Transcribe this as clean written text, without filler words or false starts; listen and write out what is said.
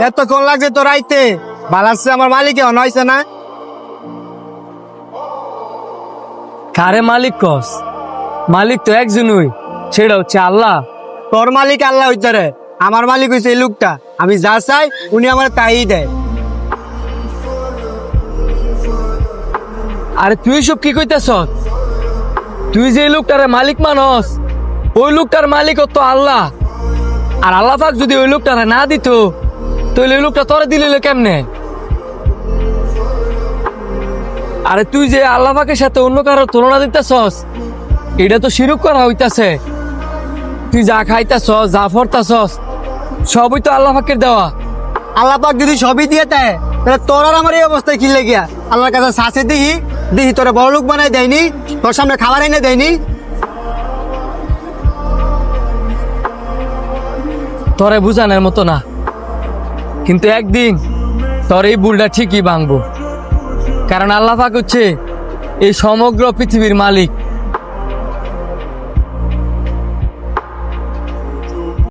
এতক্ষণ লাগছে তো রাইতে বালাচ্ছে আমার মালিকে হইছে না। কারে মালিক কস? মালিক তো একজনই, সেটা হচ্ছে আল্লাহ। তোর মালিক আল্লাহ হইতে রে, আমার মালিক হইছে এই লোকটা। আমি যা চাই উনি আমার তাই দেয়। আরে তুই সব কি কইতেছ? তুই যে লোকটারে মালিক মানস, ওই লোকটার মালিক তো আল্লাহ। আর আল্লাহ পাক যদি ওই লোকটারে না দিত, তাহলে ওই লোকটা তোরে দিল কেমনে? আরে তুই যে আল্লাহ পাকের সাথে অন্য কারোর তুলনা দিতেছস, এটা তো শিরক করা হইতাছে। তুই যা খাইতেছস, যা ফরতাছস, সবই তো আল্লাহ পাকের দেওয়া। আল্লাহ পাক যদি সবই দিয়ে দেয় তাহলে তোর আর আমার এই অবস্থায় কি লেগিয়া? আল্লাহর কাছে শাসে দিহি দিহি তোরা বড় লোক বানাই দেয়নি, তোর সামনে খাবার এনে দেয়নি। তোরে বুঝানোর মতো না, কিন্তু একদিন তোর এই ভুলটা ঠিকই ভাঙবো। কারণ আল্লাহ পাক হচ্ছে এই সমগ্র পৃথিবীর মালিক।